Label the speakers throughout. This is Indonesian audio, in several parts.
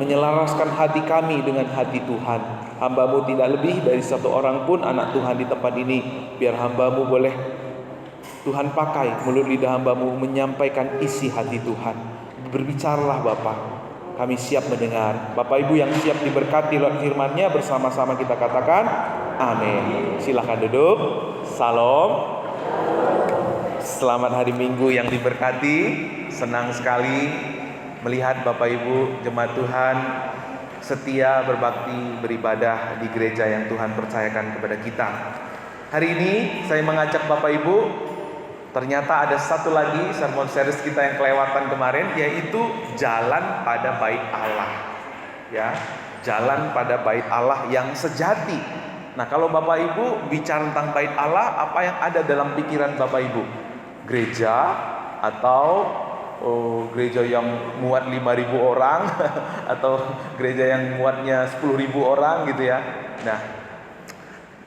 Speaker 1: menyelaraskan hati kami dengan hati Tuhan. Hamba-Mu tidak lebih dari satu orang pun anak Tuhan di tempat ini. Biar hamba-Mu boleh Tuhan pakai mulut lidah hamba-Mu menyampaikan isi hati Tuhan. Berbicaralah Bapa, kami siap mendengar. Bapak Ibu yang siap diberkati lewat firman-Nya, bersama-sama kita katakan amin. Silakan duduk. Salam. Selamat hari Minggu yang diberkati. Senang sekali melihat Bapak Ibu jemaat Tuhan setia berbakti beribadah di gereja yang Tuhan percayakan kepada kita. Hari ini saya mengajak Bapak Ibu, ternyata ada satu lagi sermon series kita yang kelewatan kemarin, yaitu jalan pada bait Allah. Ya, jalan pada bait Allah yang sejati. Nah, kalau Bapak Ibu bicara tentang bait Allah, apa yang ada dalam pikiran Bapak Ibu? Gereja atau gereja yang muat 5.000 orang atau gereja yang muatnya 10.000 orang gitu ya. Nah,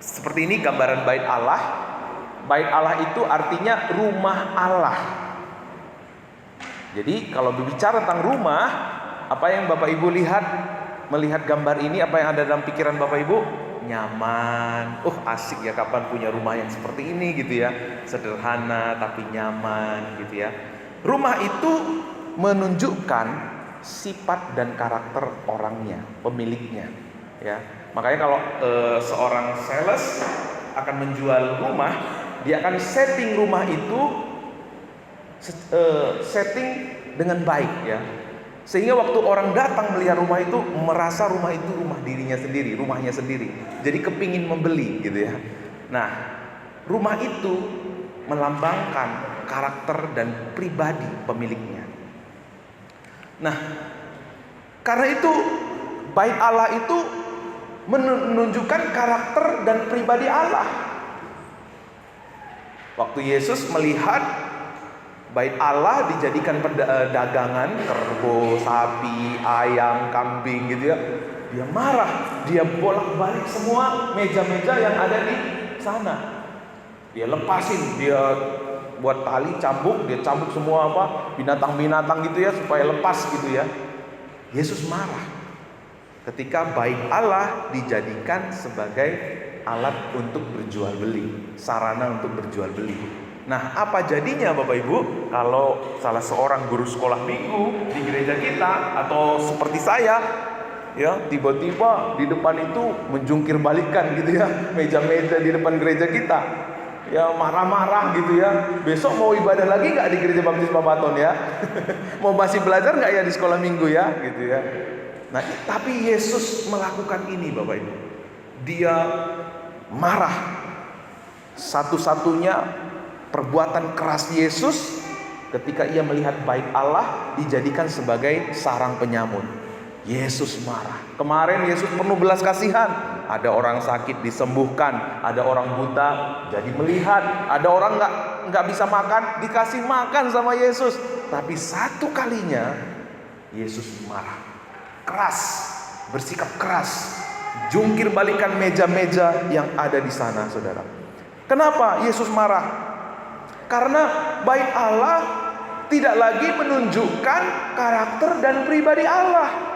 Speaker 1: seperti ini gambaran bait Allah. Bait Allah itu artinya rumah Allah. Jadi kalau berbicara tentang rumah, apa yang Bapak Ibu lihat, melihat gambar ini, apa yang ada dalam pikiran Bapak Ibu? Nyaman. Asik ya, kapan punya rumah yang seperti ini gitu ya. Sederhana tapi nyaman gitu ya. Rumah itu menunjukkan sifat dan karakter orangnya, pemiliknya ya. Makanya kalau seorang sales akan menjual rumah, dia akan setting rumah itu setting dengan baik ya. Sehingga waktu orang datang melihat rumah itu, merasa rumah itu rumah dirinya sendiri, rumahnya sendiri. Jadi kepingin membeli gitu ya. Nah, rumah itu melambangkan karakter dan pribadi pemiliknya. Nah, karena itu bait Allah itu menunjukkan karakter dan pribadi Allah. Waktu Yesus melihat bait Allah dijadikan dagangan, kerbau, sapi, ayam, kambing gitu ya, dia marah, dia bolak-balik semua meja-meja yang ada di sana. Dia lepasin, dia buat tali cambuk, dia cambuk semua binatang-binatang gitu ya supaya lepas gitu ya. Yesus marah ketika bait Allah dijadikan sebagai alat untuk berjual beli, sarana untuk berjual beli. Nah, apa jadinya Bapak Ibu kalau salah seorang guru sekolah minggu di gereja kita, atau seperti saya ya, tiba-tiba di depan itu menjungkir balikan gitu ya meja-meja di depan gereja kita, ya marah-marah gitu ya. Besok mau ibadah lagi nggak di gereja baptis Babaton ya? Mau masih belajar nggak ya di sekolah minggu ya gitu ya. Nah, tapi Yesus melakukan ini Bapak Ibu. Dia marah. Satu-satunya perbuatan keras Yesus ketika ia melihat bait Allah dijadikan sebagai sarang penyamun. Yesus marah. Kemarin Yesus penuh belas kasihan. Ada orang sakit disembuhkan, ada orang buta jadi melihat, ada orang nggak bisa makan dikasih makan sama Yesus. Tapi satu kalinya Yesus marah, keras, bersikap keras, jungkir balikan meja-meja yang ada di sana, saudara. Kenapa Yesus marah? Karena bait Allah tidak lagi menunjukkan karakter dan pribadi Allah.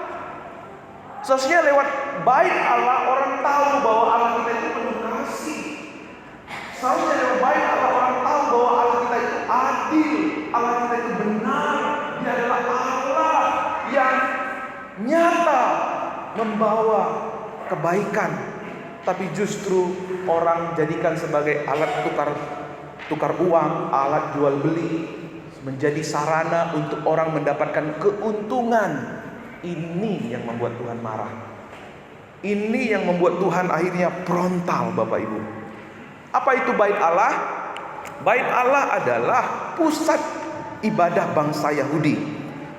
Speaker 1: Seharusnya lewat bait Allah orang tahu bahwa Allah kita itu penuh kasih. Seharusnya lewat bait Allah orang tahu bahwa Allah kita itu adil, Allah kita itu benar. Dia adalah Allah yang nyata membawa kebaikan, tapi justru orang jadikan sebagai alat tukar uang, alat jual beli, menjadi sarana untuk orang mendapatkan keuntungan. Ini yang membuat Tuhan marah. Ini yang membuat Tuhan akhirnya frontal Bapak Ibu. Apa itu bait Allah? Bait Allah adalah pusat ibadah bangsa Yahudi.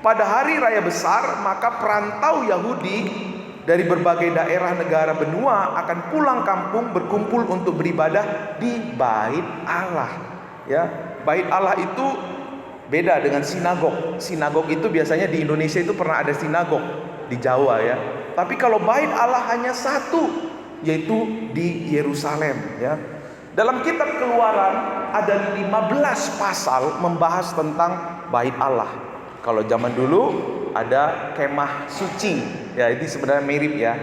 Speaker 1: Pada hari raya besar, maka perantau Yahudi dari berbagai daerah negara benua akan pulang kampung berkumpul untuk beribadah di bait Allah. Ya, bait Allah itu beda dengan sinagog. Sinagog itu biasanya di Indonesia itu pernah ada sinagog di Jawa ya. Tapi kalau bait Allah hanya satu, yaitu di Yerusalem ya. Dalam kitab Keluaran ada 15 pasal membahas tentang bait Allah. Kalau zaman dulu ada kemah suci. Ya, itu sebenarnya mirip ya.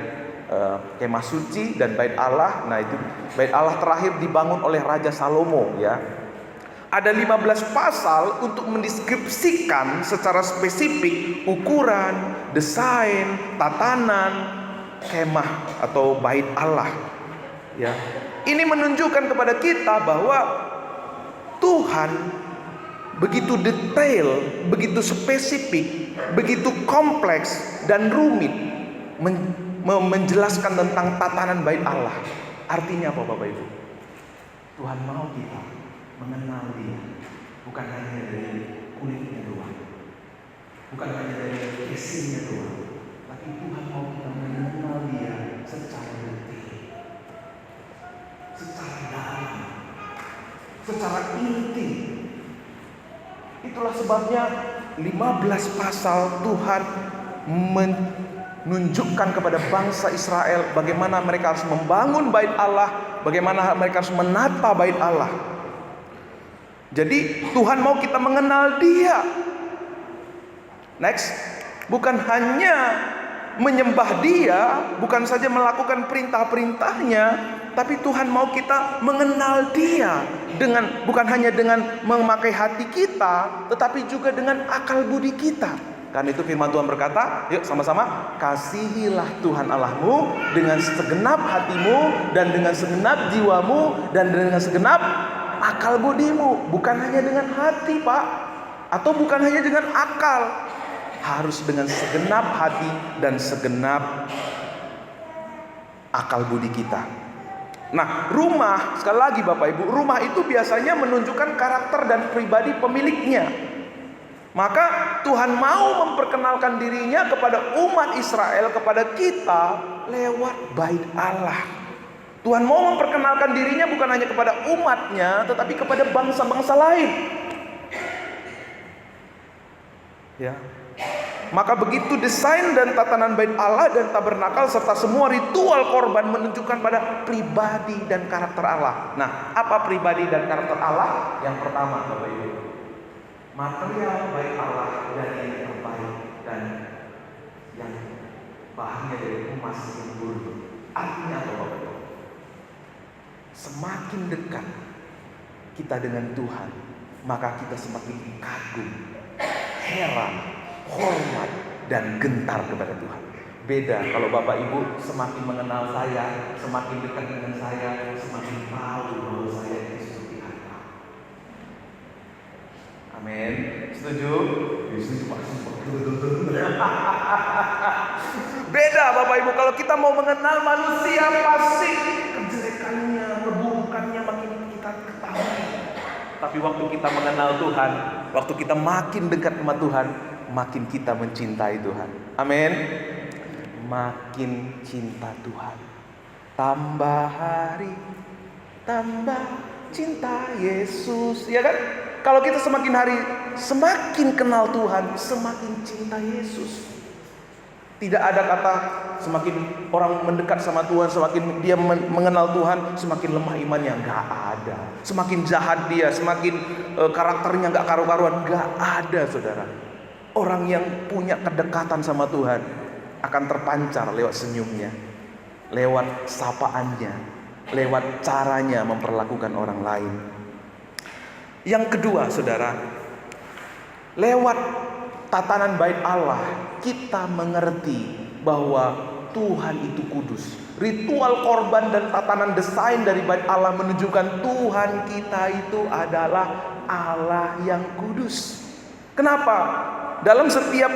Speaker 1: Kemah suci dan bait Allah. Nah, itu bait Allah terakhir dibangun oleh Raja Salomo ya. Ada 15 pasal untuk mendeskripsikan secara spesifik ukuran, desain, tatanan kemah atau bait Allah. Ya. Ini menunjukkan kepada kita bahwa Tuhan begitu detail, begitu spesifik, begitu kompleks dan rumit menjelaskan tentang tatanan bait Allah. Artinya apa Bapak Ibu? Tuhan mau kita mengenal Dia, bukan hanya dari kulitnya doang, bukan hanya dari casingnya doang, tapi Tuhan mau kita mengenal Dia secara detail, secara dalam, secara inti. Itulah sebabnya 15 pasal Tuhan menunjukkan kepada bangsa Israel bagaimana mereka harus membangun bait Allah, bagaimana mereka harus menata bait Allah. Jadi Tuhan mau kita mengenal Dia. Next, bukan hanya menyembah Dia, bukan saja melakukan perintah-perintahnya, tapi Tuhan mau kita mengenal Dia dengan bukan hanya dengan memakai hati kita, tetapi juga dengan akal budi kita. Karena itu firman Tuhan berkata, yuk sama-sama, kasihilah Tuhan Allahmu dengan segenap hatimu dan dengan segenap jiwamu dan dengan segenap akal budimu. Bukan hanya dengan hati Pak, atau bukan hanya dengan akal, harus dengan segenap hati dan segenap akal budi kita. Nah, rumah, sekali lagi Bapak Ibu, rumah itu biasanya menunjukkan karakter dan pribadi pemiliknya. Maka Tuhan mau memperkenalkan dirinya kepada umat Israel, kepada kita lewat bait Allah. Tuhan mau memperkenalkan dirinya bukan hanya kepada umatnya, tetapi kepada bangsa-bangsa lain. Ya. Maka begitu desain dan tatanan bait Allah dan tabernakel serta semua ritual korban menunjukkan pada pribadi dan karakter Allah. Nah, apa pribadi dan karakter Allah? Yang pertama Bapak Ibu, material bait Allah dari yang terbaik dan yang bahannya dari emas yang murni. Artinya apa Bapak Ibu? Semakin dekat kita dengan Tuhan, maka kita semakin kagum, heran, hormat, dan gentar kepada Tuhan. Beda kalau Bapak Ibu semakin mengenal saya, semakin dekat dengan saya, semakin tahu bahwa saya itu seperti apa. Amin. Setuju? Setuju Pak. Beda Bapak Ibu, kalau kita mau mengenal manusia pasti kejelekannya, keburukannya makin kita ketahui. Tapi waktu kita mengenal Tuhan, waktu kita makin dekat sama Tuhan, makin kita mencintai Tuhan. Amin. Makin cinta Tuhan. Tambah hari, tambah cinta Yesus. Ya kan? Kalau kita semakin hari semakin kenal Tuhan, semakin cinta Yesus. Tidak ada kata semakin orang mendekat sama Tuhan, semakin dia mengenal Tuhan, semakin lemah imannya. Gak ada. Semakin jahat dia, semakin karakternya gak karu-karuan. Gak ada saudara. Orang yang punya kedekatan sama Tuhan akan terpancar lewat senyumnya, lewat sapaannya, lewat caranya memperlakukan orang lain. Yang kedua saudara, lewat tatanan bait Allah kita mengerti bahwa Tuhan itu kudus. Ritual korban dan tatanan desain dari bait Allah menunjukkan Tuhan kita itu adalah Allah yang kudus. Kenapa? Dalam setiap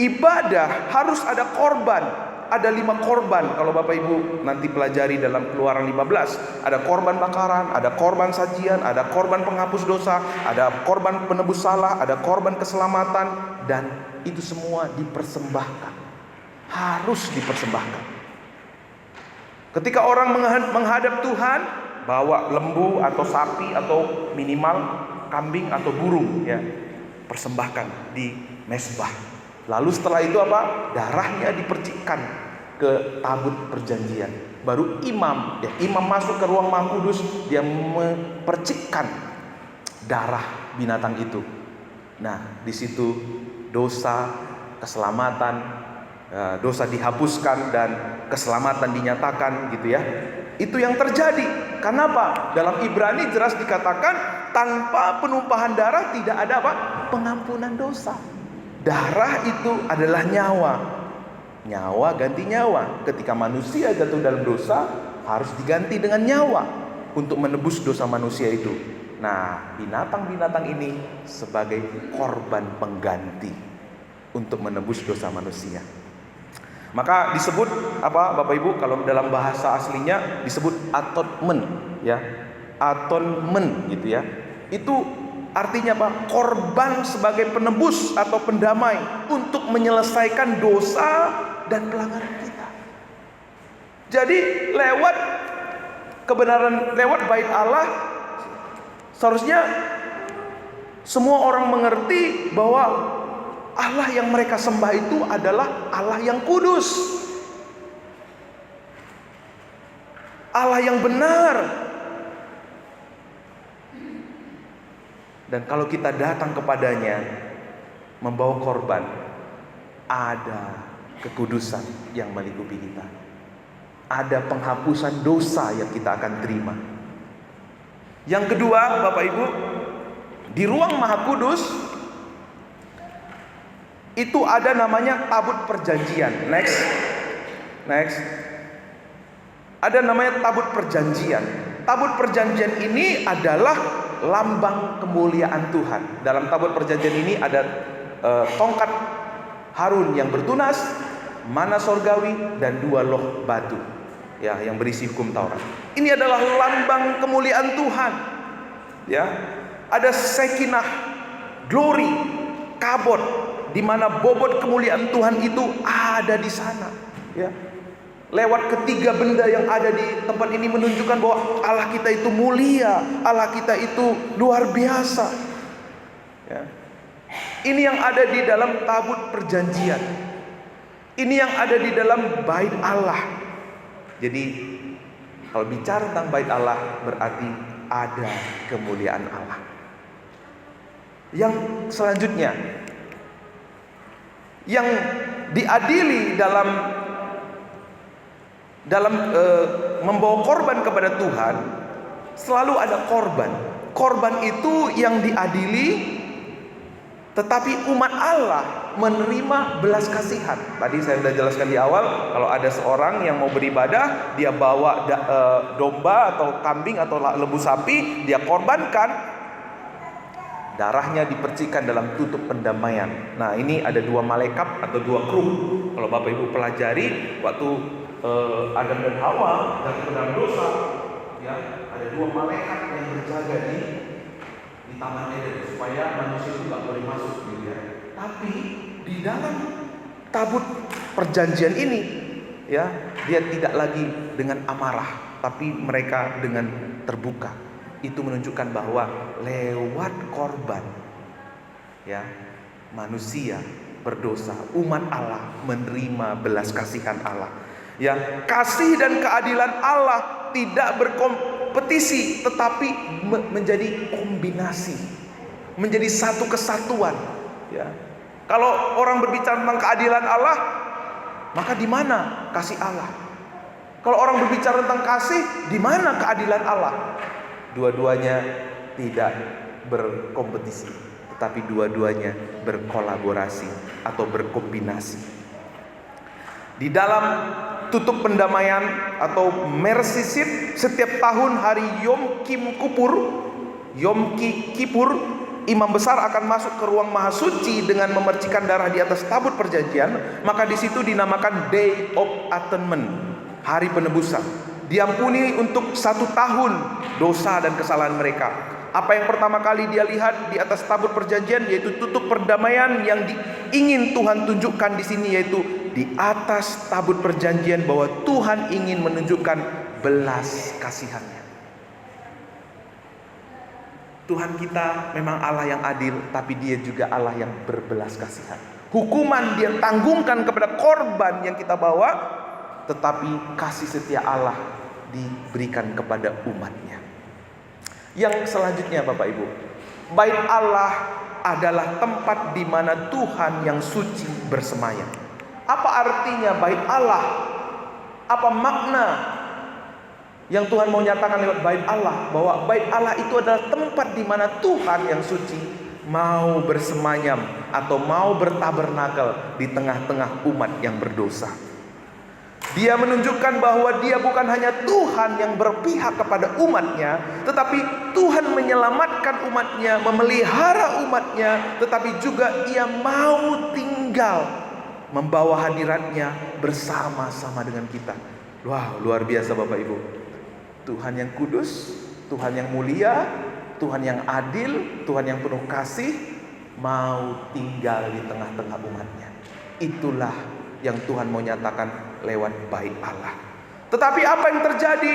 Speaker 1: ibadah harus ada korban. Ada 5 korban. Kalau Bapak Ibu nanti pelajari dalam Keluaran 15, ada korban bakaran, ada korban sajian, ada korban penghapus dosa, ada korban penebus salah, ada korban keselamatan, dan itu semua dipersembahkan. Harus dipersembahkan. Ketika orang menghadap Tuhan, bawa lembu atau sapi atau minimal kambing atau burung, ya, persembahkan di mezbah. Lalu setelah itu apa? Darahnya dipercikkan ke tabut perjanjian. Baru imam masuk ke ruang Maha Kudus, dia mempercikkan darah binatang itu. Nah, di situ dosa keselamatan, dosa dihapuskan dan keselamatan dinyatakan gitu ya. Itu yang terjadi. Kenapa? Dalam Ibrani jelas dikatakan tanpa penumpahan darah tidak ada apa? Pengampunan dosa. Darah itu adalah nyawa. Nyawa ganti nyawa. Ketika manusia jatuh dalam dosa, harus diganti dengan nyawa untuk menebus dosa manusia itu. Nah, binatang-binatang ini sebagai korban pengganti untuk menebus dosa manusia. Maka disebut apa Bapak Ibu, kalau dalam bahasa aslinya disebut atonement ya. Atonement gitu ya. Itu artinya apa? Korban sebagai penebus atau pendamai untuk menyelesaikan dosa dan pelanggaran kita. Jadi lewat kebenaran, lewat bait Allah, seharusnya semua orang mengerti bahwa Allah yang mereka sembah itu adalah Allah yang kudus, Allah yang benar. Dan kalau kita datang kepadanya membawa korban, ada kekudusan yang melingkupi kita, ada penghapusan dosa yang kita akan terima. Yang kedua Bapak Ibu, di ruang Maha Kudus itu ada namanya tabut perjanjian. Next. Ada namanya tabut perjanjian. Tabut perjanjian ini adalah lambang kemuliaan Tuhan. Dalam tabut perjanjian ini ada tongkat Harun yang bertunas, mana sorgawi, dan 2 loh batu ya, yang berisi hukum Taurat. Ini adalah lambang kemuliaan Tuhan ya. Ada Shekinah, glory, kabot, di mana bobot kemuliaan Tuhan itu ada di sana ya. Lewat ketiga benda yang ada di tempat ini menunjukkan bahwa Allah kita itu mulia, Allah kita itu luar biasa ya. Ini yang ada di dalam tabut perjanjian, ini yang ada di dalam bait Allah. Jadi kalau bicara tentang bait Allah berarti ada kemuliaan Allah. Yang selanjutnya, yang diadili dalam membawa korban kepada Tuhan, selalu ada korban. Korban itu yang diadili, tetapi umat Allah menerima belas kasihan. Tadi saya sudah jelaskan di awal, kalau ada seorang yang mau beribadah, dia bawa domba atau kambing atau lembu sapi, dia korbankan, darahnya dipercikan dalam tutup pendamaian. Nah, ini ada 2 malaikat atau 2 kru. Kalau Bapak Ibu pelajari waktu Adam dan Hawa jatuh dalam dosa, ya, ada 2 malaikat yang berjaga di Taman Eden supaya manusia itu nggak boleh masuk, gitu ya. Tapi di dalam tabut perjanjian ini, ya, dia tidak lagi dengan amarah, tapi mereka dengan terbuka. Itu menunjukkan bahwa lewat korban, ya, manusia berdosa, umat Allah menerima belas kasihan Allah. Ya, kasih dan keadilan Allah tidak berkompetisi, tetapi menjadi kombinasi, menjadi satu kesatuan. Ya, kalau orang berbicara tentang keadilan Allah, maka di mana kasih Allah? Kalau orang berbicara tentang kasih, di mana keadilan Allah? Dua-duanya tidak berkompetisi, tetapi dua-duanya berkolaborasi atau berkombinasi. Di dalam tutup pendamaian atau mercy seat, setiap tahun hari Yom Kippur, imam besar akan masuk ke ruang maha suci dengan memercikan darah di atas tabut perjanjian. Maka di situ dinamakan Day of Atonement, hari penebusan. Diampuni untuk 1 tahun dosa dan kesalahan mereka. Apa yang pertama kali dia lihat di atas tabut perjanjian, yaitu tutup perdamaian yang ingin Tuhan tunjukkan di sini, yaitu di atas tabut perjanjian bahwa Tuhan ingin menunjukkan belas kasihannya. Tuhan kita memang Allah yang adil, tapi Dia juga Allah yang berbelas kasihan. Hukuman Dia tanggungkan kepada korban yang kita bawa, tetapi kasih setia Allah diberikan kepada umatnya. Yang selanjutnya Bapak Ibu, bait Allah adalah tempat di mana Tuhan yang suci bersemayam. Apa artinya bait Allah? Apa makna yang Tuhan mau nyatakan lewat bait Allah? Bahwa bait Allah itu adalah tempat di mana Tuhan yang suci mau bersemayam atau mau bertabernakel di tengah-tengah umat yang berdosa. Dia menunjukkan bahwa dia bukan hanya Tuhan yang berpihak kepada umatnya, tetapi Tuhan menyelamatkan umatnya, memelihara umatnya, tetapi juga ia mau tinggal membawa hadiratnya bersama-sama dengan kita. Wow, luar biasa Bapak Ibu. Tuhan yang kudus, Tuhan yang mulia, Tuhan yang adil, Tuhan yang penuh kasih, mau tinggal di tengah-tengah umatnya. Itulah yang Tuhan mau nyatakan lewat bait Allah. Tetapi apa yang terjadi?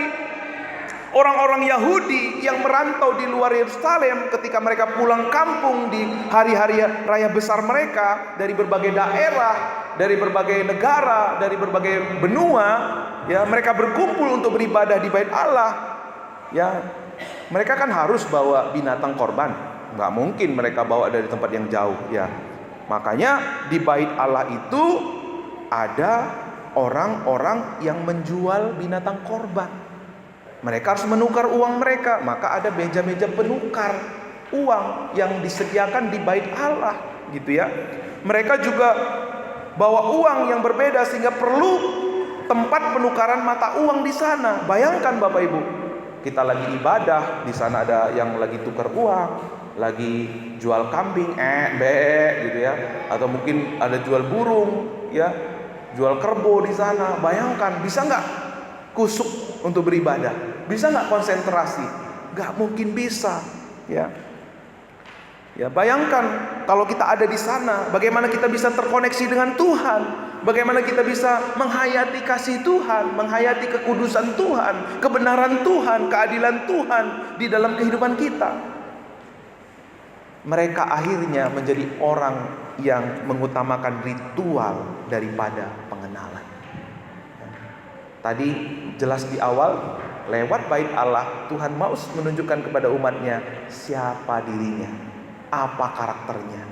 Speaker 1: Orang-orang Yahudi yang merantau di luar Yerusalem, ketika mereka pulang kampung di hari-hari raya besar mereka, dari berbagai daerah, dari berbagai negara, dari berbagai benua, ya, mereka berkumpul untuk beribadah di bait Allah. Ya, mereka kan harus bawa binatang korban. Nggak mungkin mereka bawa dari tempat yang jauh, ya. Makanya di bait Allah itu ada orang-orang yang menjual binatang korban. Mereka harus menukar uang mereka, maka ada meja-meja penukar uang yang disediakan di bait Allah, gitu ya. Mereka juga bawa uang yang berbeda sehingga perlu tempat penukaran mata uang di sana. Bayangkan Bapak Ibu, kita lagi ibadah, di sana ada yang lagi tukar uang, lagi jual kambing, gitu ya, atau mungkin ada jual burung, ya, jual kerbau di sana. Bayangkan, bisa nggak kusuk untuk beribadah? Bisa nggak konsentrasi? Nggak mungkin bisa, ya. Ya, bayangkan kalau kita ada di sana, bagaimana kita bisa terkoneksi dengan Tuhan, bagaimana kita bisa menghayati kasih Tuhan, menghayati kekudusan Tuhan, kebenaran Tuhan, keadilan Tuhan di dalam kehidupan kita. Mereka akhirnya menjadi orang yang mengutamakan ritual daripada pengenalan. Tadi jelas di awal, lewat bait Allah, Tuhan mau menunjukkan kepada umatnya siapa dirinya, apa karakternya.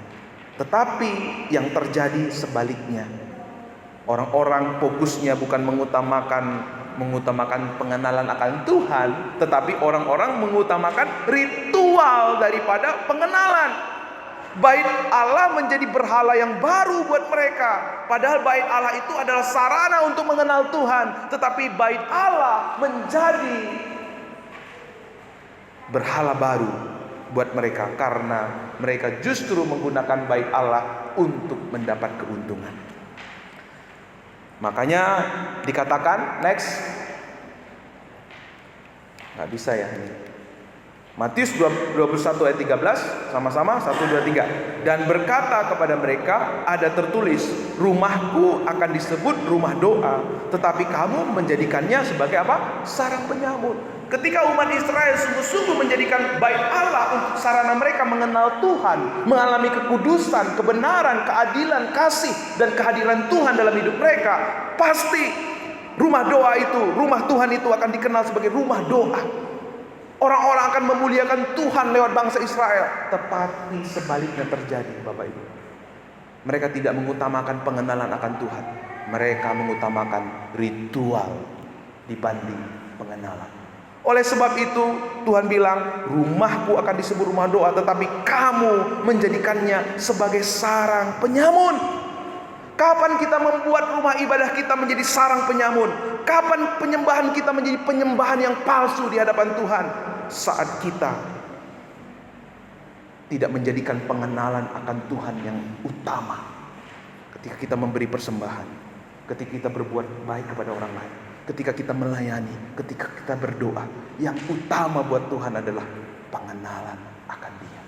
Speaker 1: Tetapi yang terjadi sebaliknya. Orang-orang fokusnya bukan mengutamakan pengenalan akan Tuhan, tetapi orang-orang mengutamakan ritual daripada pengenalan. Bait Allah menjadi berhala yang baru buat mereka. Padahal bait Allah itu adalah sarana untuk mengenal Tuhan, tetapi bait Allah menjadi berhala baru buat mereka karena mereka justru menggunakan bait Allah untuk mendapat keuntungan. Makanya dikatakan, next, nggak bisa ya ini. Matius 21 ayat 13, sama-sama 1, 2, 3. Dan berkata kepada mereka, ada tertulis, rumahku akan disebut rumah doa, tetapi kamu menjadikannya sebagai apa? Sarang penyamun. Ketika umat Israel sungguh-sungguh menjadikan bait Allah untuk sarana mereka mengenal Tuhan, mengalami kekudusan, kebenaran, keadilan, kasih, dan kehadiran Tuhan dalam hidup mereka, pasti rumah doa itu, rumah Tuhan itu akan dikenal sebagai rumah doa. Orang-orang akan memuliakan Tuhan lewat bangsa Israel. Tetapi sebaliknya terjadi, Bapak Ibu. Mereka tidak mengutamakan pengenalan akan Tuhan. Mereka mengutamakan ritual dibanding pengenalan. Oleh sebab itu Tuhan bilang, rumahku akan disebut rumah doa, tetapi kamu menjadikannya sebagai sarang penyamun. Kapan kita membuat rumah ibadah kita menjadi sarang penyamun? Kapan penyembahan kita menjadi penyembahan yang palsu di hadapan Tuhan? Saat kita tidak menjadikan pengenalan akan Tuhan yang utama. Ketika kita memberi persembahan, ketika kita berbuat baik kepada orang lain, ketika kita melayani, ketika kita berdoa, yang utama buat Tuhan adalah pengenalan akan Dia.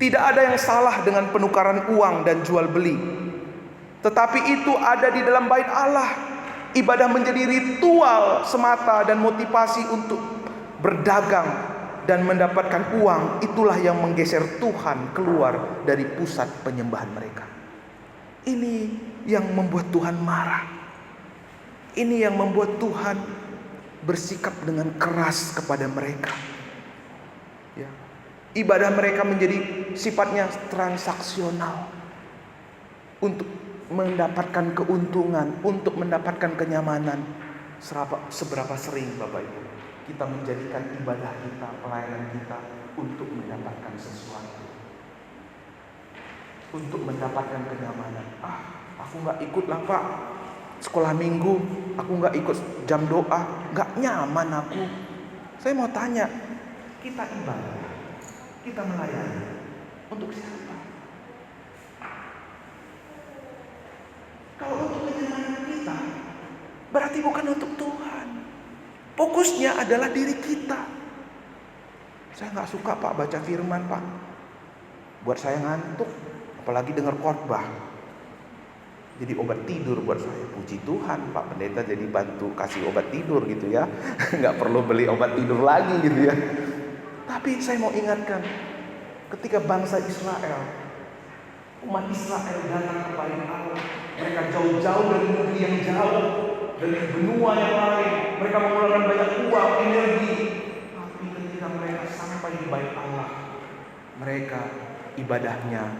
Speaker 1: Tidak ada yang salah dengan penukaran uang dan jual beli, tetapi itu ada di dalam bait Allah. Ibadah menjadi ritual semata dan motivasi untuk berdagang dan mendapatkan uang. Itulah yang menggeser Tuhan keluar dari pusat penyembahan mereka. Ini yang membuat Tuhan marah. Ini yang membuat Tuhan bersikap dengan keras kepada mereka. Ibadah mereka menjadi sifatnya transaksional, untuk mendapatkan keuntungan, untuk mendapatkan kenyamanan. Seberapa sering Bapak Ibu kita menjadikan ibadah kita, pelayanan kita untuk mendapatkan sesuatu, untuk mendapatkan kenyamanan. Aku gak ikut lah Pak sekolah minggu, aku gak ikut jam doa, gak nyaman aku. Saya mau tanya, kita ibadah, kita melayani untuk siapa? Kalau untuk kenyamanan kita, berarti bukan untuk Tuhan. Fokusnya adalah diri kita. Saya gak suka Pak baca firman Pak, buat saya ngantuk. Apalagi dengar khotbah, jadi obat tidur buat saya. Puji Tuhan Pak Pendeta jadi bantu kasih obat tidur gitu ya. Gak perlu beli obat tidur lagi gitu ya. Tapi saya mau ingatkan, ketika bangsa Israel, umat Israel datang kepada Allah, mereka jauh-jauh dari negeri yang jauh, dari benua yang lain, mereka mengeluarkan banyak uang, energi. Tapi ketika mereka sampai di bait Allah, mereka ibadahnya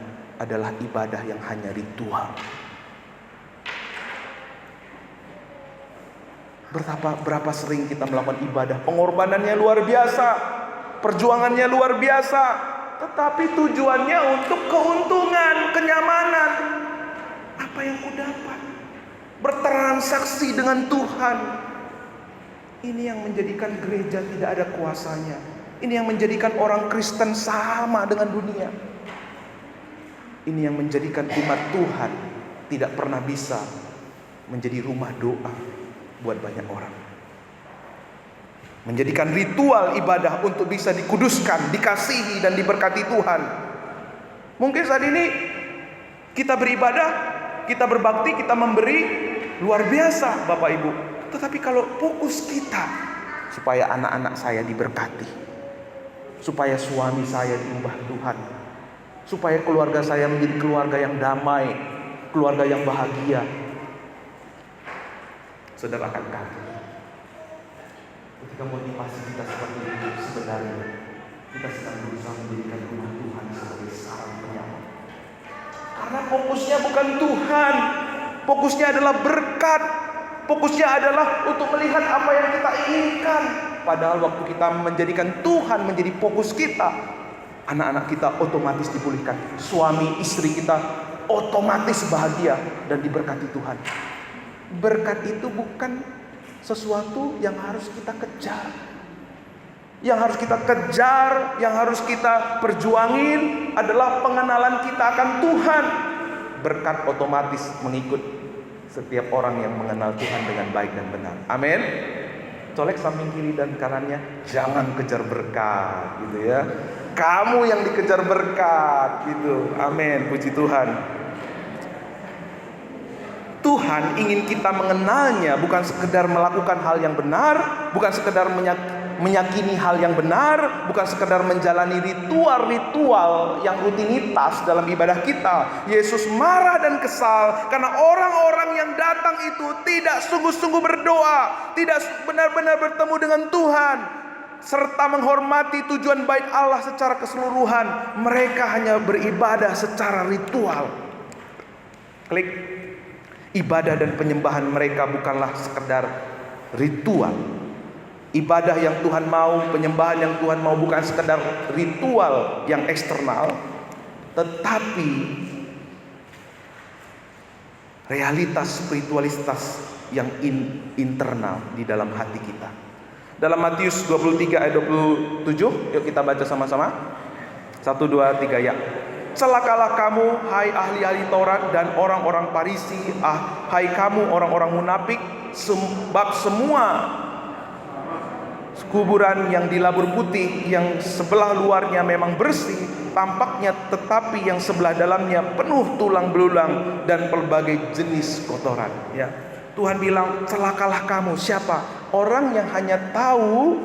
Speaker 1: adalah ibadah yang hanya ritual. Berapa sering kita melakukan ibadah, pengorbanannya luar biasa, perjuangannya luar biasa, tetapi tujuannya untuk keuntungan, kenyamanan. Apa yang ku dapat? Bertransaksi dengan Tuhan. Ini yang menjadikan gereja tidak ada kuasanya. Ini yang menjadikan orang Kristen sama dengan dunia. Ini yang menjadikan umat Tuhan tidak pernah bisa menjadi rumah doa buat banyak orang. Menjadikan ritual ibadah untuk bisa dikuduskan, dikasihi dan diberkati Tuhan. Mungkin saat ini kita beribadah, kita berbakti, kita memberi luar biasa Bapak Ibu. Tetapi kalau fokus kita supaya anak-anak saya diberkati, supaya suami saya diubah Tuhan, supaya keluarga saya menjadi keluarga yang damai, keluarga yang bahagia. Saudara akan kaget ketika motivasi kita seperti itu, sebenarnya kita sedang berusaha menjadikan rumah Tuhan sebagai sarang penyambung. Karena fokusnya bukan Tuhan, fokusnya adalah berkat, fokusnya adalah untuk melihat apa yang kita inginkan. Padahal waktu kita menjadikan Tuhan menjadi fokus kita, anak-anak kita otomatis dipulihkan, suami istri kita otomatis bahagia dan diberkati Tuhan. Berkat itu bukan sesuatu yang harus kita kejar. Yang harus kita kejar, yang harus kita perjuangin adalah pengenalan kita akan Tuhan. Berkat otomatis mengikut setiap orang yang mengenal Tuhan dengan baik dan benar. Amin. Colek samping kiri dan kanannya, jangan kejar berkat gitu ya. Kamu yang dikejar berkat gitu. Amin. Puji Tuhan. Tuhan ingin kita mengenalnya, bukan sekedar melakukan hal yang benar, bukan sekedar meyakini hal yang benar, bukan sekedar menjalani ritual-ritual yang rutinitas dalam ibadah kita. Yesus marah dan kesal karena orang-orang yang datang itu tidak sungguh-sungguh berdoa, tidak benar-benar bertemu dengan Tuhan, serta menghormati tujuan bait Allah secara keseluruhan. Mereka hanya beribadah secara ritual. Klik. Ibadah dan penyembahan mereka bukanlah sekedar ritual. Ibadah yang Tuhan mau, penyembahan yang Tuhan mau bukan sekedar ritual yang eksternal, tetapi realitas spiritualitas yang internal di dalam hati kita. Dalam Matius 23 ayat 27, yuk kita baca sama-sama. 1, 2, 3 ya. Celakalah kamu, hai ahli-ahli Taurat dan orang-orang Farisi, hai kamu orang-orang munafik, sebab semua kuburan yang dilabur putih, yang sebelah luarnya memang bersih tampaknya, tetapi yang sebelah dalamnya penuh tulang belulang dan berbagai jenis kotoran. Ya, Tuhan bilang celakalah kamu. Siapa? Orang yang hanya tahu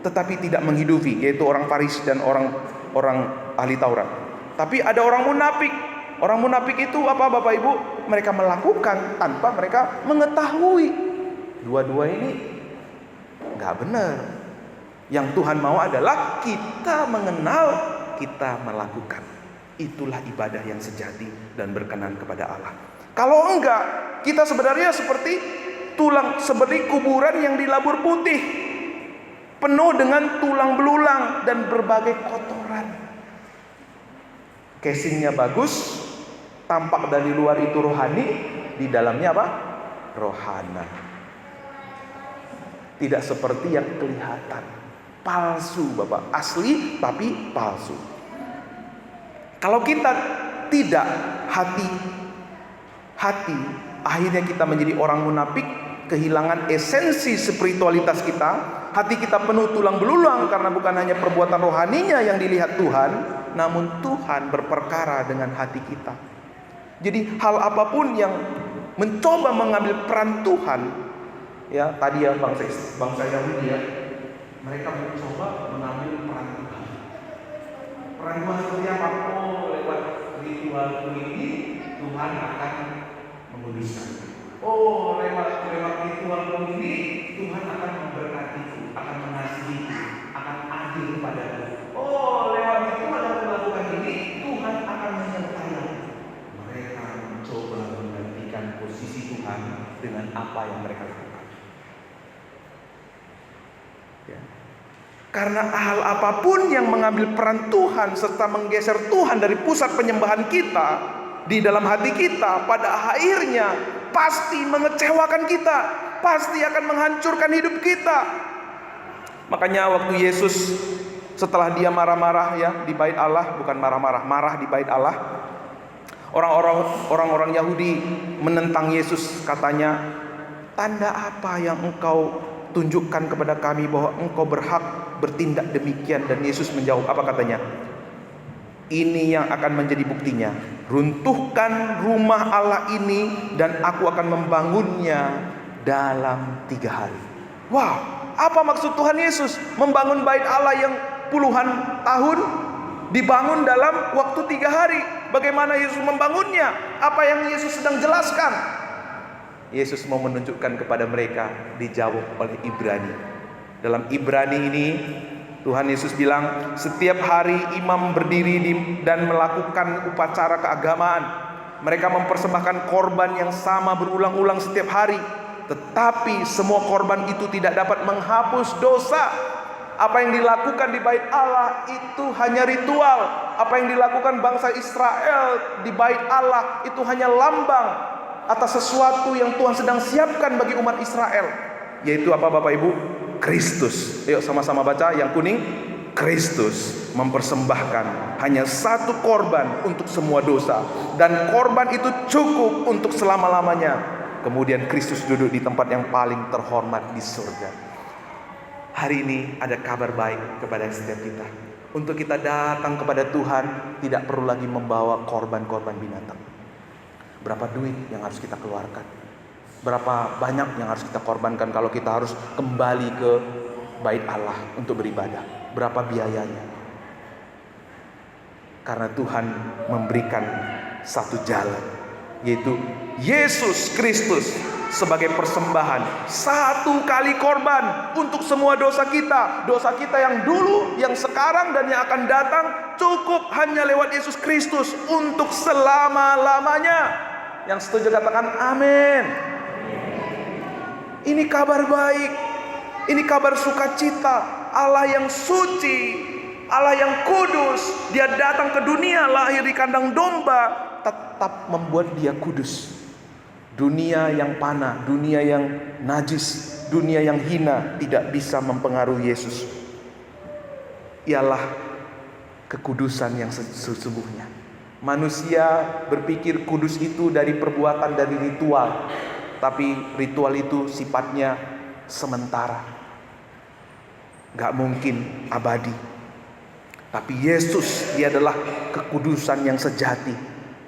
Speaker 1: tetapi tidak menghidupi, yaitu orang Farisi dan orang ahli Taurat. Tapi ada orang munafik. Orang munafik itu apa Bapak Ibu? Mereka melakukan tanpa mereka mengetahui. Dua-dua ini gak benar. Yang Tuhan mau adalah kita mengenal kita melakukan. Itulah ibadah yang sejati dan berkenan kepada Allah. Kalau enggak, kita sebenarnya seperti kuburan yang dilabur putih, penuh dengan tulang belulang dan berbagai kotoran. Casingnya bagus, tampak dari luar itu rohani, di dalamnya apa? Rohana. Tidak seperti yang kelihatan. Palsu, Bapak. Asli tapi palsu. Kalau kita tidak hati, akhirnya kita menjadi orang munafik, kehilangan esensi spiritualitas kita. Hati kita penuh tulang belulang karena bukan hanya perbuatan rohaninya yang dilihat Tuhan, namun Tuhan berperkara dengan hati kita. Jadi hal apapun yang mencoba mengambil peran Tuhan, ya tadi ya bangsa Yahudi ya, mereka mencoba mengambil peran Tuhan. Peran Tuhan seperti apa? Oh, lewat ritual ini Tuhan akan menguduskan. Oh, lewat ritual ini Tuhan akan memberkatiku, akan mengasihiku, akan adil kepadaku. Oh, lewat ritual yang melakukan ini Tuhan akan menyertai. Mereka mencoba menggantikan posisi Tuhan dengan apa yang mereka lakukan. Ya. Karena hal apapun yang mengambil peran Tuhan serta menggeser Tuhan dari pusat penyembahan kita di dalam hati kita, pada akhirnya pasti mengecewakan kita, pasti akan menghancurkan hidup kita. Makanya waktu Yesus setelah dia marah-marah ya di bait Allah, bukan marah di bait Allah, orang-orang Yahudi menentang Yesus, katanya, tanda apa yang engkau tunjukkan kepada kami bahwa engkau berhak bertindak demikian? Dan Yesus menjawab, apa katanya? Ini yang akan menjadi buktinya. Runtuhkan rumah Allah ini dan aku akan membangunnya dalam 3 hari. Wow, apa maksud Tuhan Yesus membangun bait Allah yang puluhan tahun dibangun dalam waktu 3 hari? Bagaimana Yesus membangunnya? Apa yang Yesus sedang jelaskan? Yesus mau menunjukkan kepada mereka, dijawab oleh Ibrani. Dalam Ibrani ini Tuhan Yesus bilang, setiap hari imam berdiri dan melakukan upacara keagamaan. Mereka mempersembahkan korban yang sama berulang-ulang setiap hari. Tetapi semua korban itu tidak dapat menghapus dosa. Apa yang dilakukan di bait Allah itu hanya ritual. Apa yang dilakukan bangsa Israel di bait Allah itu hanya lambang atas sesuatu yang Tuhan sedang siapkan bagi umat Israel. Yaitu apa Bapak Ibu? Kristus. Yuk sama-sama baca yang kuning. Kristus mempersembahkan hanya satu korban untuk semua dosa, dan korban itu cukup untuk selama-lamanya. Kemudian Kristus duduk di tempat yang paling terhormat di surga. Hari ini ada kabar baik kepada setiap kita. Untuk kita datang kepada Tuhan tidak perlu lagi membawa korban-korban binatang. Berapa duit yang harus kita keluarkan? Berapa banyak yang harus kita korbankan kalau kita harus kembali ke bait Allah untuk beribadah? Berapa biayanya? Karena Tuhan memberikan satu jalan, yaitu Yesus Kristus sebagai persembahan, satu kali korban untuk semua dosa kita. Dosa kita yang dulu, yang sekarang, dan yang akan datang, cukup hanya lewat Yesus Kristus untuk selama-lamanya. Yang setuju katakan amin. Ini kabar baik, ini kabar sukacita. Allah yang suci, Allah yang kudus, Dia datang ke dunia, lahir di kandang domba, tetap membuat Dia kudus. Dunia yang panah, dunia yang najis, dunia yang hina tidak bisa mempengaruhi Yesus. Ialah kekudusan yang sesungguhnya. Manusia berpikir kudus itu dari perbuatan, dari ritual. Tapi ritual itu sifatnya sementara, gak mungkin abadi. Tapi Yesus, Dia adalah kekudusan yang sejati.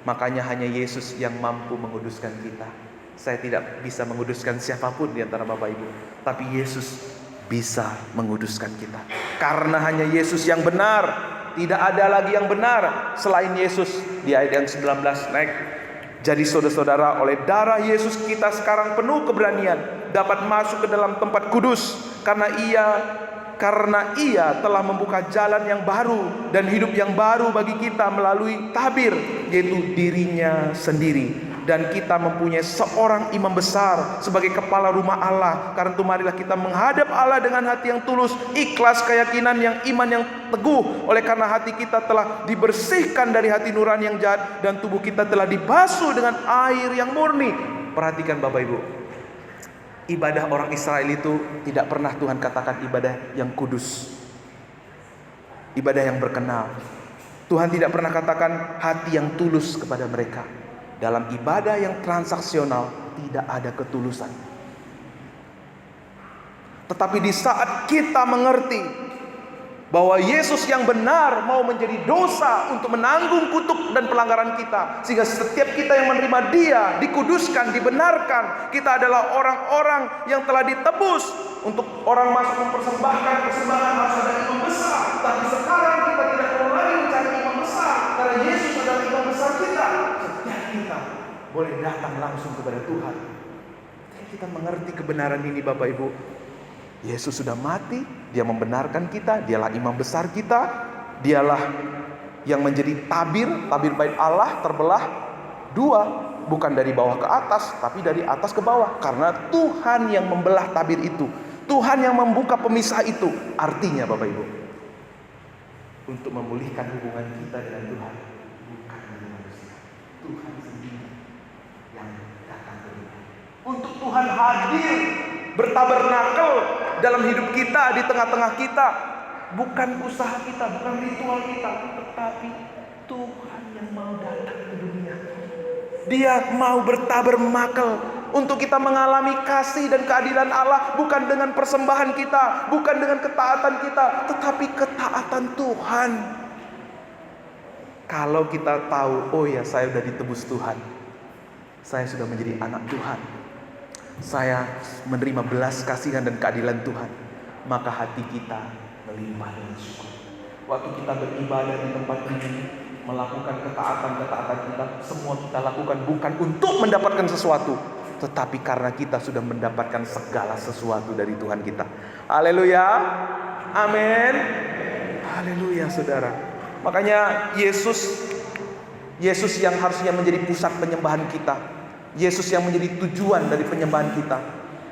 Speaker 1: Makanya hanya Yesus yang mampu menguduskan kita. Saya tidak bisa menguduskan siapapun di antara Bapak Ibu, tapi Yesus bisa menguduskan kita. Karena hanya Yesus yang benar. Tidak ada lagi yang benar selain Yesus. Di ayat yang 19 naik. Jadi saudara-saudara, oleh darah Yesus kita sekarang penuh keberanian dapat masuk ke dalam tempat kudus, karena karena Ia telah membuka jalan yang baru dan hidup yang baru bagi kita melalui tabir, yaitu dirinya sendiri. Dan kita mempunyai seorang imam besar sebagai kepala rumah Allah. Karena itu marilah kita menghadap Allah dengan hati yang tulus, ikhlas, keyakinan yang iman yang teguh. Oleh karena hati kita telah dibersihkan dari hati nurani yang jahat, dan tubuh kita telah dibasuh dengan air yang murni. Perhatikan Bapak Ibu, ibadah orang Israel itu tidak pernah Tuhan katakan ibadah yang kudus, ibadah yang berkenan. Tuhan tidak pernah katakan hati yang tulus kepada mereka. Dalam ibadah yang transaksional tidak ada ketulusan. Tetapi di saat kita mengerti bahwa Yesus yang benar mau menjadi dosa untuk menanggung kutuk dan pelanggaran kita, sehingga setiap kita yang menerima Dia dikuduskan, dibenarkan. Kita adalah orang-orang yang telah ditebus. Untuk orang masuk mempersembahkan persembahan harus ada imam besar. Tapi sekarang kita tidak perlu lagi mencari imam besar, karena Yesus adalah imam besar kita. Kita boleh datang langsung kepada Tuhan. Kita mengerti kebenaran ini Bapak Ibu. Yesus sudah mati, Dia membenarkan kita, Dialah imam besar kita. Dialah yang menjadi tabir bait Allah terbelah dua, bukan dari bawah ke atas, tapi dari atas ke bawah. Karena Tuhan yang membelah tabir itu, Tuhan yang membuka pemisah itu. Artinya Bapak Ibu, untuk memulihkan hubungan kita dengan Tuhan, bukan dari manusia, Tuhan sendiri yang datang ke dunia. Untuk Tuhan hadir bertabernakel dalam hidup kita, di tengah-tengah kita, bukan usaha kita, bukan ritual kita, tetapi Tuhan yang mau datang ke dunia. Dia mau bertabernakel untuk kita mengalami kasih dan keadilan Allah, bukan dengan persembahan kita, bukan dengan ketaatan kita, tetapi ketaatan Tuhan. Kalau kita tahu, oh ya, saya sudah ditebus Tuhan, saya sudah menjadi anak Tuhan, saya menerima belas kasihan dan keadilan Tuhan, maka hati kita melimpah dengan syukur. Waktu kita beribadah di tempat ini, melakukan ketaatan kita, semua kita lakukan bukan untuk mendapatkan sesuatu, tetapi karena kita sudah mendapatkan segala sesuatu dari Tuhan kita. Haleluya, amin, haleluya saudara. Makanya Yesus yang harusnya menjadi pusat penyembahan kita, Yesus yang menjadi tujuan dari penyembahan kita,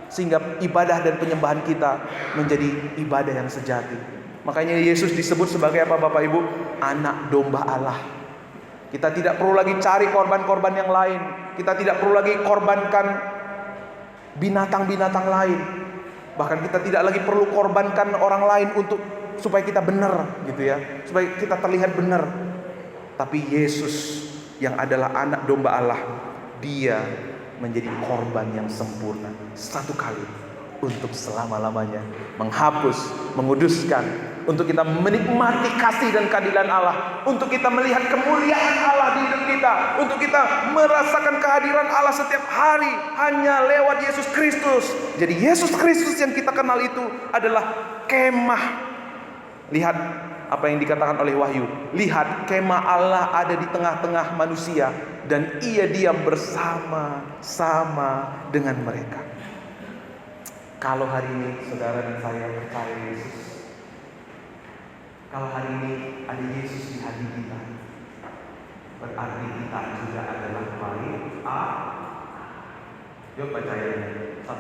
Speaker 1: sehingga ibadah dan penyembahan kita menjadi ibadah yang sejati. Makanya Yesus disebut sebagai apa Bapak Ibu? Anak domba Allah. Kita tidak perlu lagi cari korban-korban yang lain. Kita tidak perlu lagi korbankan binatang-binatang lain. Bahkan kita tidak lagi perlu korbankan orang lain supaya kita benar gitu ya, supaya kita terlihat benar. Tapi Yesus yang adalah anak domba Allah, Dia menjadi korban yang sempurna satu kali untuk selama-lamanya, menghapus, menguduskan, untuk kita menikmati kasih dan keadilan Allah, untuk kita melihat kemuliaan Allah di hidup kita, untuk kita merasakan kehadiran Allah setiap hari hanya lewat Yesus Kristus. Jadi Yesus Kristus yang kita kenal itu adalah kemah. Lihat apa yang dikatakan oleh Wahyu. Lihat, kemah Allah ada di tengah-tengah manusia, dan Ia diam bersama-sama dengan mereka. Kalau hari ini saudara dan saya percaya Yesus, kalau hari ini ada Yesus di hati kita, berarti kita juga adalah baik. Yuk baca ya, 1,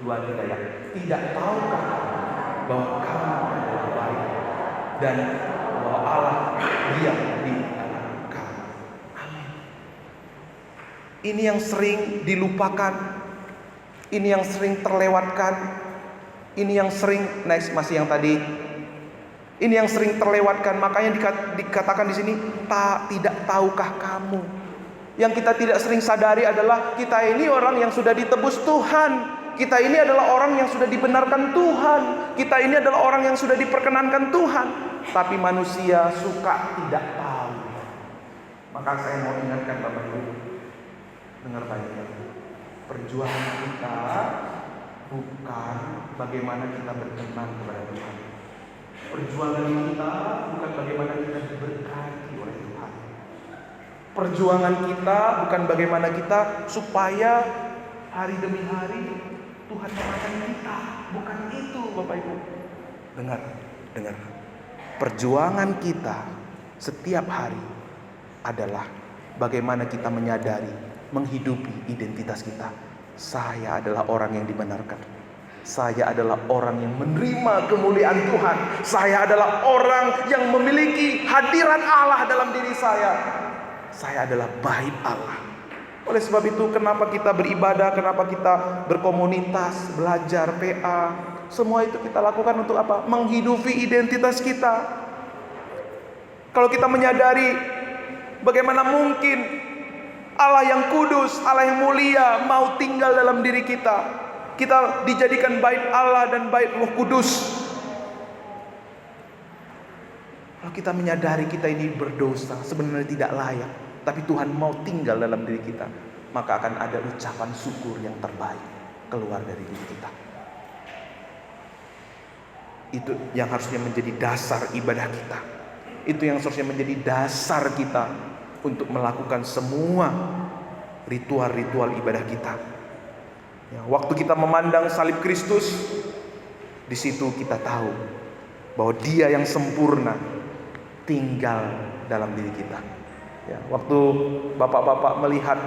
Speaker 1: 2, 3 ya. Tidak tahukah bahwa kamu adalah baik dan bahwa Allah diam di dalam kamu. Amin. Ini yang sering dilupakan, ini yang sering terlewatkan, ini yang sering masih yang tadi. Ini yang sering terlewatkan. Makanya dikatakan di sini, tidak tahukah kamu? Yang kita tidak sering sadari adalah kita ini orang yang sudah ditebus Tuhan. Kita ini adalah orang yang sudah dibenarkan Tuhan. Kita ini adalah orang yang sudah diperkenankan Tuhan. Tapi manusia suka tidak tahu. Maka saya mau ingatkan Bapak Ibu, dengar baik-baik. Perjuangan kita bukan bagaimana kita berkenan kepada Tuhan. Perjuangan kita bukan bagaimana kita diberkati oleh Tuhan. Perjuangan kita bukan bagaimana kita supaya hari demi hari Tuhan memakan kita. Bukan itu Bapak Ibu. Dengar, dengar. Perjuangan kita setiap hari adalah bagaimana kita menyadari, menghidupi identitas kita. Saya adalah orang yang dibenarkan. Saya adalah orang yang menerima kemuliaan Tuhan. Saya adalah orang yang memiliki hadirat Allah dalam diri saya. Saya adalah bait Allah. Oleh sebab itu, kenapa kita beribadah, kenapa kita berkomunitas, belajar, PA, semua itu kita lakukan untuk apa? Menghidupi identitas kita. Kalau kita menyadari bagaimana mungkin Allah yang kudus, Allah yang mulia mau tinggal dalam diri kita. Kita dijadikan bait Allah dan bait Roh Kudus. Kalau kita menyadari kita ini berdosa, sebenarnya tidak layak, tapi Tuhan mau tinggal dalam diri kita, maka akan ada ucapan syukur yang terbaik keluar dari diri kita. Itu yang harusnya menjadi dasar ibadah kita. Itu yang harusnya menjadi dasar kita untuk melakukan semua ritual-ritual ibadah kita. Ya, waktu kita memandang salib Kristus, di situ kita tahu bahwa Dia yang sempurna tinggal dalam diri kita. Ya, waktu bapak-bapak melihat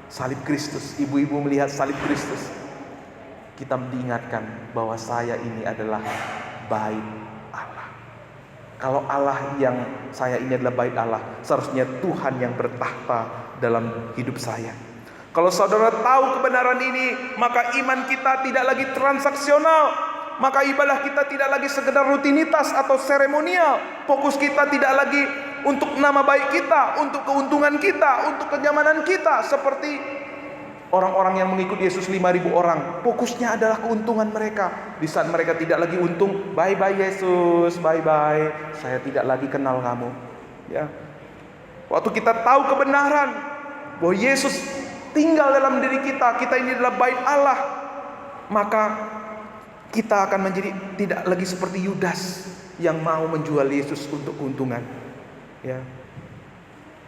Speaker 1: salib Kristus, ibu-ibu melihat salib Kristus, kita diingatkan bahwa saya ini adalah bait Allah. Kalau Allah yang saya ini adalah bait Allah, seharusnya Tuhan yang bertahta dalam hidup saya. Kalau saudara tahu kebenaran ini, maka iman kita tidak lagi transaksional, maka ibadah kita tidak lagi sekedar rutinitas atau seremonial. Fokus kita tidak lagi untuk nama baik kita, untuk keuntungan kita, untuk kenyamanan kita. Seperti orang-orang yang mengikut Yesus 5.000 orang, fokusnya adalah keuntungan mereka. Di saat mereka tidak lagi untung, bye-bye Yesus, bye-bye, saya tidak lagi kenal kamu. Ya. Waktu kita tahu kebenaran bahwa Yesus tinggal dalam diri kita, kita ini adalah bait Allah, maka kita akan menjadi tidak lagi seperti Yudas yang mau menjual Yesus untuk keuntungan. Ya.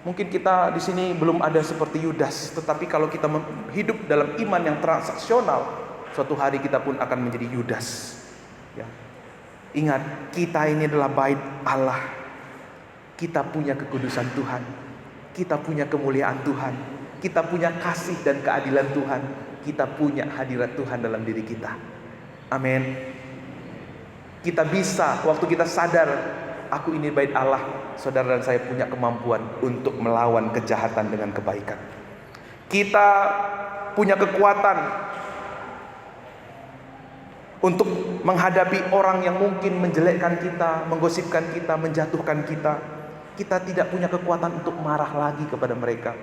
Speaker 1: Mungkin kita di sini belum ada seperti Yudas, tetapi kalau kita hidup dalam iman yang transaksional, suatu hari kita pun akan menjadi Yudas. Ya. Ingat, kita ini adalah bait Allah. Kita punya kekudusan Tuhan, kita punya kemuliaan Tuhan, kita punya kasih dan keadilan Tuhan, kita punya hadirat Tuhan dalam diri kita. Amin. Kita bisa, waktu kita sadar aku ini bait Allah, saudara dan saya punya kemampuan untuk melawan kejahatan dengan kebaikan. Kita punya kekuatan untuk menghadapi orang yang mungkin menjelekkan kita, menggosipkan kita, menjatuhkan kita. Kita tidak punya kekuatan untuk marah lagi kepada mereka,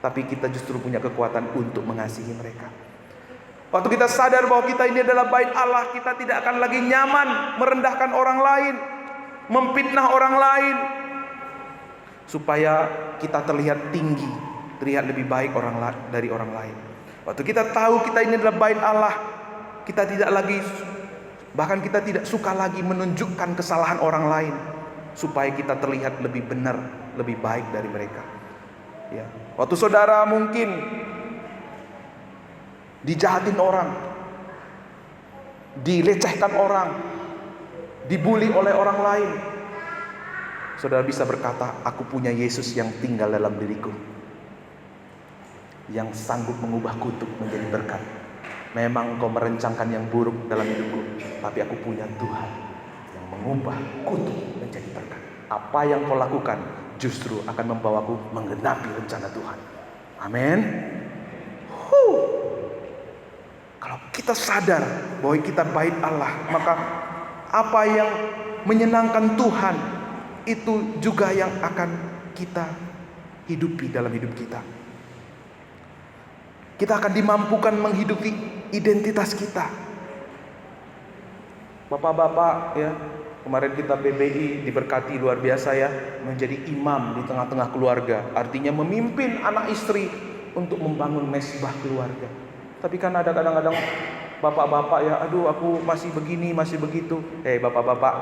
Speaker 1: tapi kita justru punya kekuatan untuk mengasihi mereka. Waktu kita sadar bahwa kita ini adalah bait Allah, kita tidak akan lagi nyaman merendahkan orang lain, memfitnah orang lain, supaya kita terlihat tinggi, terlihat lebih baik dari orang lain. Waktu kita tahu kita ini adalah bait Allah, kita tidak lagi, bahkan kita tidak suka lagi menunjukkan kesalahan orang lain, supaya kita terlihat lebih benar, lebih baik dari mereka. Ya. Waktu saudara mungkin dijahatin orang, dilecehkan orang, dibully oleh orang lain, saudara bisa berkata, aku punya Yesus yang tinggal dalam diriku, yang sanggup mengubah kutuk menjadi berkat. Memang engkau merencangkan yang buruk dalam hidupku, tapi aku punya Tuhan yang mengubah kutuk menjadi berkat. Apa yang kau lakukan justru akan membawaku menggenapi rencana Tuhan. Amin. Kalau kita sadar bahwa kita bait Allah, maka apa yang menyenangkan Tuhan itu juga yang akan kita hidupi dalam hidup kita. Kita akan dimampukan menghidupi identitas kita. Bapak-bapak ya, kemarin kita PBI diberkati luar biasa ya, menjadi imam di tengah-tengah keluarga. Artinya memimpin anak istri untuk membangun mesbah keluarga. Tapi kan ada kadang-kadang bapak-bapak ya, aduh aku masih begini, masih begitu. Bapak-bapak,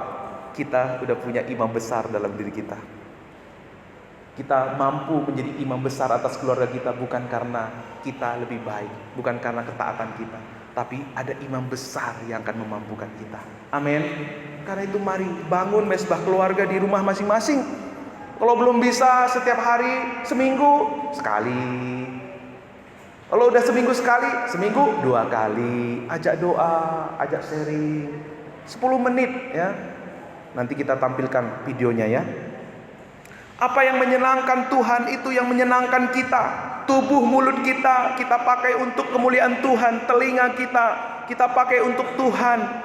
Speaker 1: kita udah punya imam besar dalam diri kita. Kita mampu menjadi imam besar atas keluarga kita bukan karena kita lebih baik, bukan karena ketaatan kita, tapi ada imam besar yang akan memampukan kita. Amin. Karena itu mari bangun mesbah keluarga di rumah masing-masing. Kalau belum bisa setiap hari, seminggu sekali. Kalau udah seminggu sekali, seminggu 2 kali. Ajak doa, ajak sharing 10 menit ya. Nanti kita tampilkan videonya ya. Apa yang menyenangkan Tuhan itu yang menyenangkan kita. Tubuh mulut kita pakai untuk kemuliaan Tuhan. Telinga kita pakai untuk Tuhan.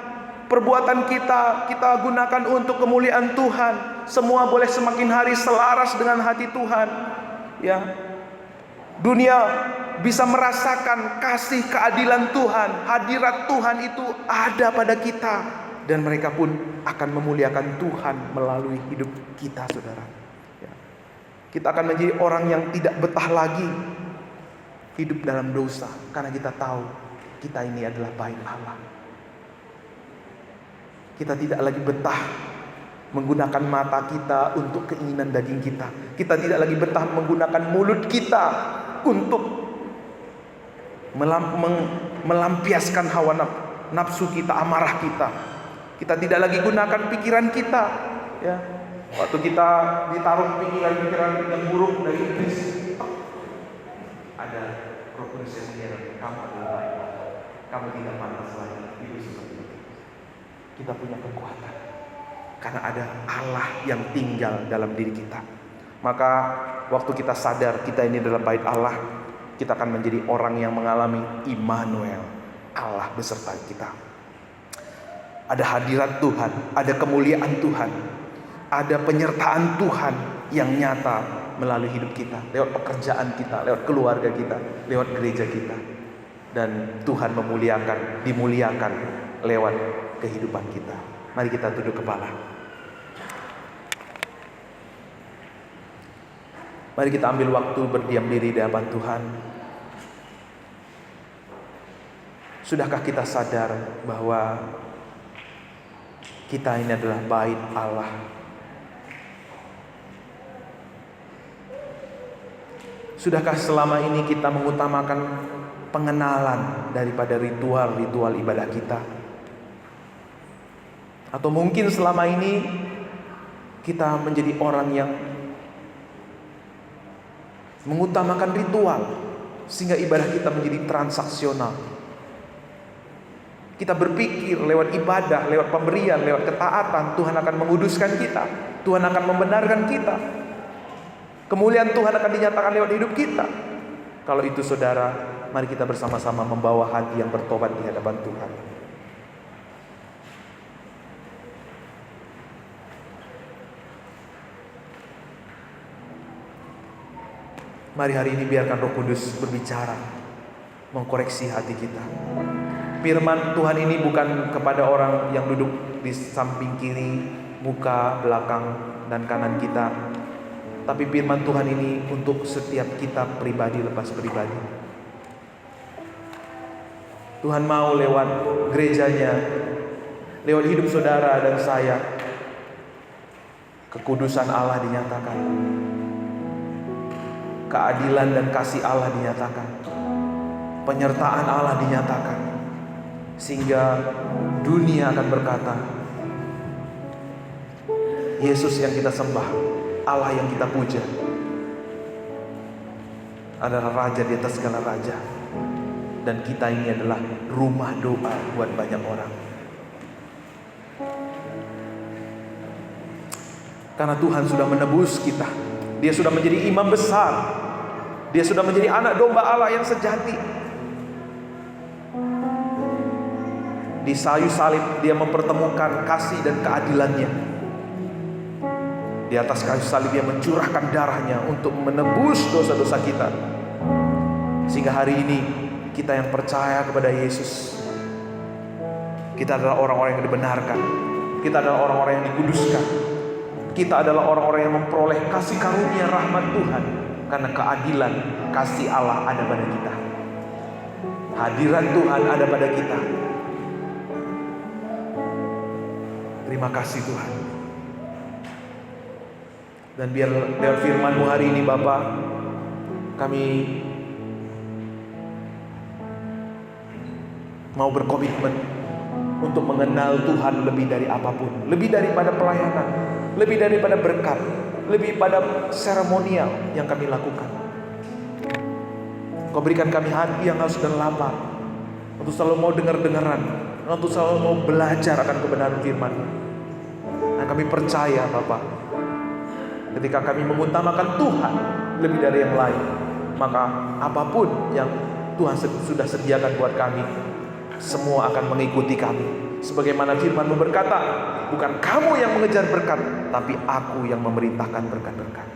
Speaker 1: Perbuatan kita gunakan untuk kemuliaan Tuhan. Semua boleh semakin hari selaras dengan hati Tuhan. Ya. Dunia bisa merasakan kasih keadilan Tuhan. Hadirat Tuhan itu ada pada kita. Dan mereka pun akan memuliakan Tuhan melalui hidup kita, saudara. Ya. Kita akan menjadi orang yang tidak betah lagi hidup dalam dosa. Karena kita tahu kita ini adalah bait Allah. Kita tidak lagi betah menggunakan mata kita untuk keinginan daging kita. Kita tidak lagi betah menggunakan mulut kita untuk melampiaskan hawa nafsu kita, amarah kita. Kita tidak lagi gunakan pikiran kita, ya. Waktu kita ditaruh pikiran-pikiran yang buruk dari iblis, ada Roh Kudus yang menyerang kamu adalah baik. Kamu tidak pantas lagi hidup seperti itu. Kita punya kekuatan karena ada Allah yang tinggal dalam diri kita. Maka waktu kita sadar kita ini adalah bait Allah, kita akan menjadi orang yang mengalami Immanuel, Allah beserta kita. Ada hadirat Tuhan, ada kemuliaan Tuhan, ada penyertaan Tuhan yang nyata melalui hidup kita, lewat pekerjaan kita, lewat keluarga kita, lewat gereja kita. Dan Tuhan dimuliakan lewat kehidupan kita. Mari kita tunduk kepala. Mari kita ambil waktu berdiam diri di hadapan Tuhan. Sudahkah kita sadar bahwa kita ini adalah bait Allah? Sudahkah selama ini kita mengutamakan pengenalan daripada ritual-ritual ibadah kita? Atau mungkin selama ini kita menjadi orang yang mengutamakan ritual sehingga ibadah kita menjadi transaksional. Kita berpikir lewat ibadah, lewat pemberian, lewat ketaatan Tuhan akan menguduskan kita, Tuhan akan membenarkan kita, kemuliaan Tuhan akan dinyatakan lewat hidup kita. Kalau itu saudara, mari kita bersama-sama membawa hati yang bertobat di hadapan Tuhan. Mari hari ini biarkan Roh Kudus berbicara, mengkoreksi hati kita. Firman Tuhan ini bukan kepada orang yang duduk di samping kiri, muka, belakang, dan kanan kita. Tapi firman Tuhan ini untuk setiap kita pribadi lepas pribadi. Tuhan mau lewat gerejanya, lewat hidup saudara dan saya, kekudusan Allah dinyatakan, keadilan dan kasih Allah dinyatakan, penyertaan Allah dinyatakan, sehingga dunia akan berkata, Yesus yang kita sembah, Allah yang kita puja adalah Raja di atas segala raja. Dan kita ini adalah rumah doa buat banyak orang. Karena Tuhan sudah menebus kita, Dia sudah menjadi imam besar, Dia sudah menjadi anak domba Allah yang sejati. Di kayu salib Dia mempertemukan kasih dan keadilannya. Di atas kayu salib Dia mencurahkan darahnya untuk menebus dosa-dosa kita. Sehingga hari ini kita yang percaya kepada Yesus, kita adalah orang-orang yang dibenarkan, kita adalah orang-orang yang dikuduskan, kita adalah orang-orang yang memperoleh kasih karunia rahmat Tuhan. Karena keadilan kasih Allah ada pada kita, hadirat Tuhan ada pada kita. Terima kasih Tuhan. Dan biar lewat firman-Mu hari ini Bapa, kami mau berkomitmen untuk mengenal Tuhan lebih dari apapun, lebih daripada pelayanan, lebih daripada berkat, lebih pada seremonial yang kami lakukan. Kau berikan kami hati yang haus dan lapar untuk selalu mau dengar-dengaran, untuk selalu mau belajar akan kebenaran firman. Dan kami percaya Bapa, ketika kami mengutamakan Tuhan lebih dari yang lain, maka apapun yang Tuhan sudah sediakan buat kami, semua akan mengikuti kami. Sebagaimana firman-Mu berkata, bukan kamu yang mengejar berkat, tapi aku yang memerintahkan berkat-berkat.